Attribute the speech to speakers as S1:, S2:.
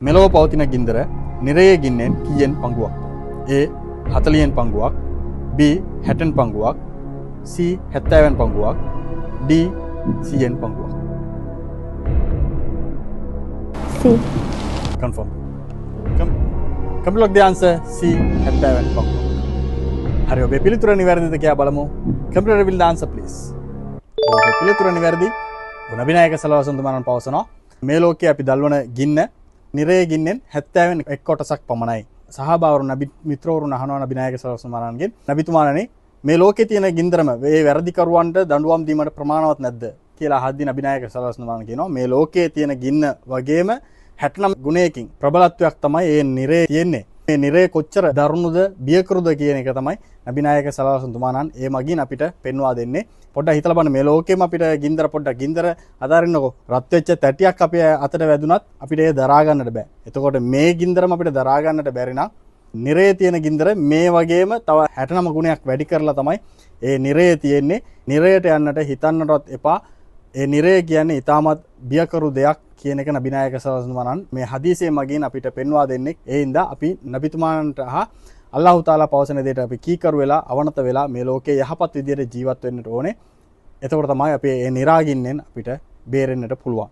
S1: මෙලොව පවතින ගින්දර නිරයේ ගින්නෙන් කීයෙන් පංගුවක්? A 40න් පංගුවක්, B 60න් පංගුවක්, C 70න් පංගුවක්, D 100න් පංගුවක්.
S2: C.
S1: Confirm. Come look the answer. C 70න් පංගුවක්. හරි ඔබේ පිළිතුර නිවැරදිද කියලා බලමු. Computer reveal the answer please. ඔබේ පිළිතුර නිවැරදි. ගුණවිනායක සලවසුන්තුමාණන් පවසනවා මේ ලෝකයේ අපි දල්වන ගින්න නිරයේ ගින්නෙන් 70න් එක් කොටසක් පමණයි. සහභාගී වුණ නබි මිත්‍රවරුන් අහනවා නබිනායක සලවසුන්තුමාණන්ගෙන් නබිතුමාණනි මේ ලෝකයේ තියෙන ගින්දරම මේ වැරදිකරුවන්ට දඬුවම් දීමට ප්‍රමාණවත් නැද්ද කියලා අහද්දී නබිනායක සලවසුන්තුමාණන් කියනවා මේ ලෝකයේ තියෙන ගින්න වගේම 69 ගුණයකින් ප්‍රබලත්වයක් තමයි මේ නිරේ තියෙන්නේ. මේ නිරේ කොච්චර දරුණුද බියකරුද කියන එක තමයි නබිනායක සලවසුන්තුමාණන් ඒ මගින් අපිට පෙන්වා දෙන්නේ. පොඩ්ඩක් හිතලා බලන්න මේ ලෝකෙම අපිට ගින්දර පොඩ්ඩක් ගින්දර අදාරින්නකෝ රත් වෙච්ච තැටියක් අපේ අතට වැදුනත් අපිට ඒ දරා ගන්නට බෑ. එතකොට මේ ගින්දරම අපිට දරා ගන්නට බැරි නම් නිරේ තියෙන ගින්දර මේ වගේම තව 69 ගුණයක් වැඩි කරලා තමයි ඒ නිරේ තියෙන්නේ. නිරයට යන්නට හිතන්නටවත් එපා. ඒ නිරය කියන්නේ ඊටමත් බියකරු දෙයක් කියන එක නබිනායක සලවසුන්තුමාණන් මේ හදීසේ මගින් අපිට පෙන්වා දෙන්නේ. ඒ හින්දා අපි නබිතුමාණන්ට අල්ලාහ් තාලා පවසන දෙයට අපි කීකරු වෙලා අවනත වෙලා මේ ලෝකේ යහපත් විදියට ජීවත් වෙන්නට ඕනේ. එතකොට තමයි අපි මේ නිරාගින්නෙන් අපිට බේරෙන්නට පුළුවන්.